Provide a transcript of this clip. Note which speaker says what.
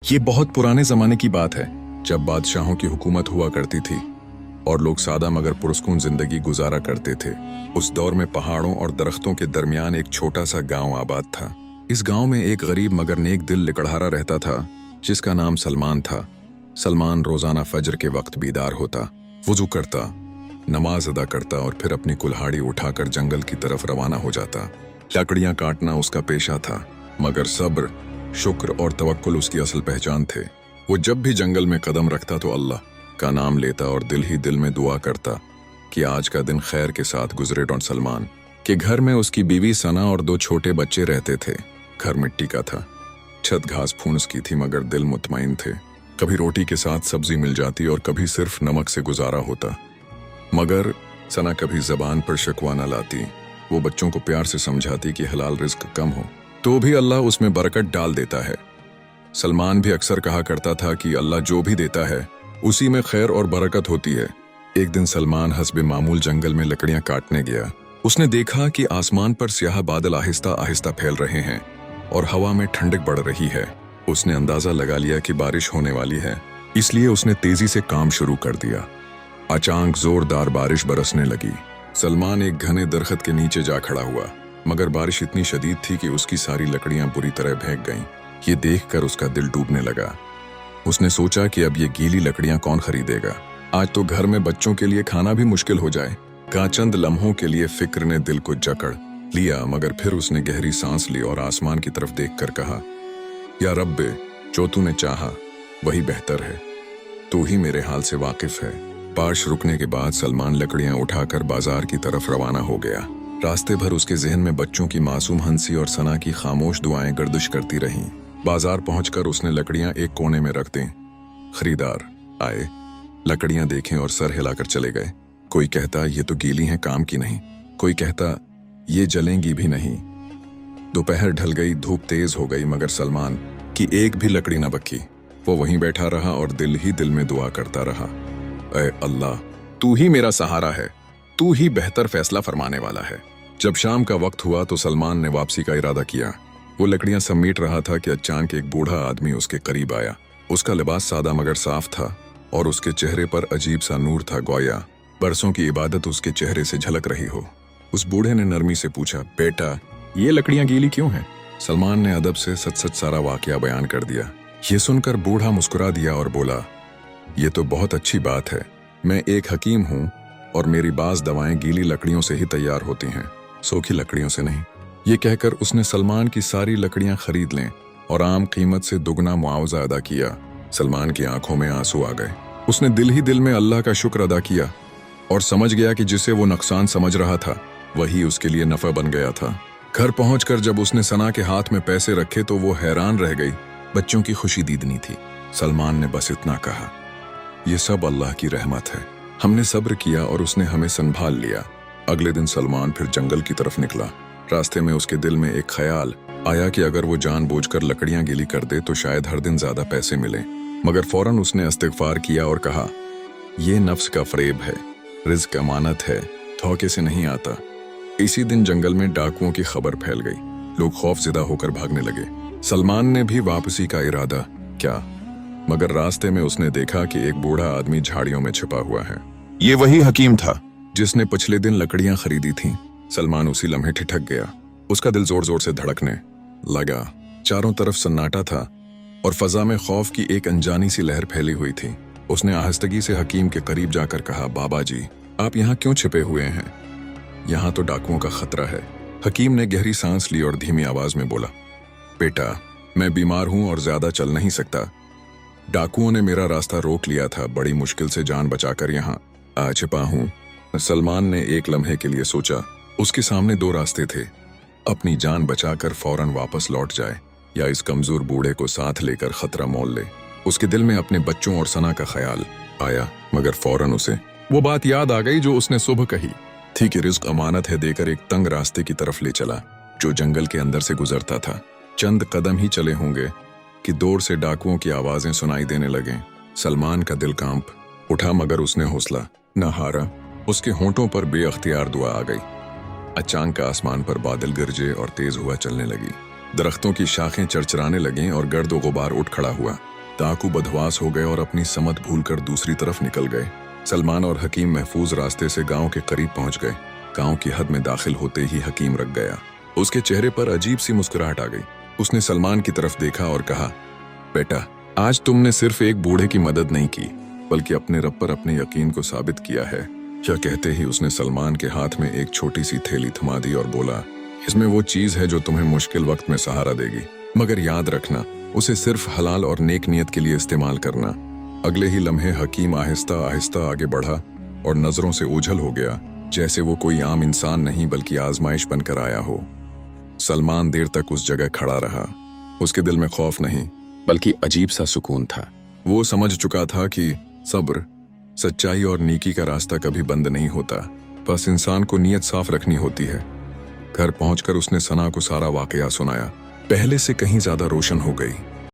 Speaker 1: ये बहुत पुराने जमाने की बात है, जब बादशाहों की हुकूमत हुआ करती थी और लोग सादा मगर पुरस्कून जिंदगी गुजारा करते थे। उस दौर में पहाड़ों और दरख्तों के दरमियान एक छोटा सा गांव आबाद था। इस गांव में एक गरीब मगर नेक दिल लिकड़हारा रहता था, जिसका नाम सलमान था। सलमान रोजाना फजर के वक्त बीदार होता, वुजू करता, नमाज अदा करता और फिर अपनी कुल्हाड़ी उठाकर जंगल की तरफ रवाना हो जाता। लकड़ियां काटना उसका पेशा था, मगर सब्र, शुक्र और तवक्कुल उसकी असल पहचान थे। वो जब भी जंगल में कदम रखता तो अल्लाह का नाम लेता और दिल ही दिल में दुआ करता कि आज का दिन खैर के साथ गुजरे। डॉन सलमान के घर में उसकी बीवी सना और 2 छोटे बच्चे रहते थे। घर मिट्टी का था, छत घास फूस की थी, मगर दिल मुतमईन थे। कभी रोटी के साथ सब्जी मिल जाती और कभी सिर्फ नमक से गुजारा होता। मगर सना कभी जबान पर शिकवा न लाती। वो बच्चों को प्यार से समझाती कि हलाल रिस्क कम हो तो भी अल्लाह उसमें बरकत डाल देता है। सलमान भी अक्सर कहा करता था कि अल्लाह जो भी देता है उसी में खैर और बरकत होती है। एक दिन सलमान हस्बे मामूल जंगल में लकड़ियां काटने गया। उसने देखा कि आसमान पर स्याह बादल आहिस्ता आहिस्ता फैल रहे हैं और हवा में ठंडक बढ़ रही है। उसने अंदाजा लगा लिया कि बारिश होने वाली है, इसलिए उसने तेजी से काम शुरू कर दिया। अचानक जोरदार बारिश बरसने लगी। सलमान एक घने दरख्त के नीचे जा खड़ा हुआ, मगर बारिश इतनी शदीद थी कि उसकी सारी लकड़ियां बुरी तरह भीग गईं। ये देखकर उसका दिल डूबने लगा। उसने सोचा कि अब ये गीली लकड़ियां कौन खरीदेगा। आज तो घर में बच्चों के लिए खाना भी मुश्किल हो जाए। चंद लम्हों के लिए फिक्र ने दिल को जकड़ लिया, मगर फिर उसने गहरी सांस ली और आसमान की तरफ देखकर कहा, या रब्बे, जो तूने चाहा वही बेहतर है, तू ही मेरे हाल से वाकिफ है। बारिश रुकने के बाद सलमान लकड़ियां उठाकर बाजार की तरफ रवाना हो गया। रास्ते भर उसके जहन में बच्चों की मासूम हंसी और सना की खामोश दुआएं गर्दिश करती रहीं। बाजार पहुंचकर उसने लकड़ियां एक कोने में रख दी। खरीदार आए, लकड़ियां देखें और सर हिलाकर चले गए। कोई कहता ये तो गीली हैं, काम की नहीं। कोई कहता ये जलेंगी भी नहीं। दोपहर ढल गई, धूप तेज हो गई, मगर सलमान की एक भी लकड़ी न बकी। वो वहीं बैठा रहा और दिल ही दिल में दुआ करता रहा, ऐ अल्लाह, तू ही मेरा सहारा है, तू ही बेहतर फैसला फरमाने वाला है। जब शाम का वक्त हुआ तो सलमान ने वापसी का इरादा किया। वो लकड़ियां समेट रहा था कि अचानक एक बूढ़ा आदमी उसके करीब आया। उसका लिबास सादा मगर साफ था और उसके चेहरे पर अजीब सा नूर था, गोया बरसों की इबादत उसके चेहरे से झलक रही हो। उस बूढ़े ने नरमी से पूछा, बेटा, ये लकड़ियां गीली क्यों हैं? सलमान ने अदब से सच सच सारा वाकया बयान कर दिया। ये सुनकर बूढ़ा मुस्कुरा दिया और बोला, ये तो बहुत अच्छी बात है। मैं एक हकीम हूँ और मेरी बाज दवाएं गीली लकड़ियों से ही तैयार होती हैं, सूखी लकड़ियों से नहीं। ये कहकर उसने सलमान की सारी लकड़ियां खरीद लें और आम कीमत से दुगना मुआवजा अदा किया। सलमान की आंखों में आंसू आ गए। उसने दिल ही दिल में अल्लाह का शुक्र अदा किया और समझ गया कि जिसे वो नुकसान समझ रहा था वही उसके लिए नफा बन गया था। घर पहुंचकर जब उसने सना के हाथ में पैसे रखे तो वो हैरान रह गई। बच्चों की खुशी दीदनी थी। सलमान ने बस इतना कहा, ये सब अल्लाह की रहमत है, हमने सब्र किया और उसने हमें संभाल लिया। अगले दिन सलमान फिर जंगल की तरफ निकला। रास्ते में उसके दिल में एक ख्याल आया कि अगर वो जानबूझकर लकड़ियां गीली कर दे तो शायद हर दिन ज्यादा पैसे मिले। मगर फौरन उसने इस्तिगफार किया और कहा, ये नफ्स का फरेब है, रिज़्क अमानत है, धोखे से नहीं आता। इसी दिन जंगल में डाकुओं की खबर फैल गई। लोग खौफज़दा होकर भागने लगे। सलमान ने भी वापसी का इरादा क्या, मगर रास्ते में उसने देखा कि एक बूढ़ा आदमी झाड़ियों में छिपा हुआ है। ये वही हकीम था जिसने पिछले दिन लकड़ियां खरीदी थीं। सलमान उसी लम्हे ठिठक गया। उसका दिल जोर जोर से धड़कने लगा। चारों तरफ सन्नाटा था और फजा में खौफ की एक अनजानी सी लहर फैली हुई थी। उसने आहिस्तगी से हकीम के करीब जाकर कहा, बाबा जी, आप यहाँ क्यों छिपे हुए हैं? यहाँ तो डाकुओं का खतरा है। हकीम ने गहरी सांस ली और धीमी आवाज में बोला, बेटा, मैं बीमार हूँ और ज्यादा चल नहीं सकता। डाकुओं ने मेरा रास्ता रोक लिया था, बड़ी मुश्किल से जान बचाकर यहाँ आ छिपा हूँ। सलमान ने एक लम्हे के लिए सोचा। उसके सामने 2 रास्ते थे, अपनी जान बचाकर फौरन वापस लौट जाए या इस कमजोर बूढ़े को साथ लेकर खतरा मोल ले। उसके दिल में अपने बच्चों और सना का ख्याल आया, मगर फौरन उसे वो बात याद आ गई जो उसने सुबह कही थी कि रिज़्क अमानत है देकर एक तंग रास्ते की तरफ ले चला जो जंगल के अंदर से गुजरता था। चंद कदम ही चले होंगे कि दूर से डाकुओं की आवाजें सुनाई देने लगे। सलमान का दिल कांप उठा, मगर उसने हौसला न हारा। उसके होंठों पर बेअख्तियार दुआ आ गई। अचानक आसमान पर बादल गरजे और तेज हवा चलने लगी। दरख्तों की शाखें चरचराने लगीं और गर्द व गुबार उठ खड़ा हुआ। डाकू बदहवास हो गए और अपनी समत भूलकर दूसरी तरफ निकल गए। सलमान और हकीम महफूज रास्ते से गांव के करीब पहुंच गए। गांव की हद में दाखिल होते ही हकीम रुक गया। उसके चेहरे पर अजीब सी मुस्कुराहट आ गई। उसने सलमान की तरफ देखा और कहा, बेटा, आज तुमने सिर्फ एक बूढ़े की मदद नहीं की, बल्कि अपने रब पर अपने यकीन को साबित किया है। यह कहते ही उसने सलमान के हाथ में एक छोटी सी थैली थमा दी और बोला, इसमें वो चीज है जो तुम्हें मुश्किल वक्त में सहारा देगी, मगर याद रखना, उसे सिर्फ हलाल और नेक नियत के लिए इस्तेमाल करना। अगले ही लम्हे हकीम आहिस्ता आहिस्ता आगे बढ़ा और नजरों से ओझल हो गया, जैसे वो कोई आम इंसान नहीं बल्कि आजमाइश बनकर आया हो। सलमान देर तक उस जगह खड़ा रहा। उसके दिल में खौफ नहीं, बल्कि अजीब सा सुकून था। वो समझ चुका था कि सब्र, सच्चाई और नेकी का रास्ता कभी बंद नहीं होता, बस इंसान को नीयत साफ रखनी होती है। घर पहुंचकर उसने सना को सारा वाकया सुनाया। पहले से कहीं ज्यादा रोशन हो गई।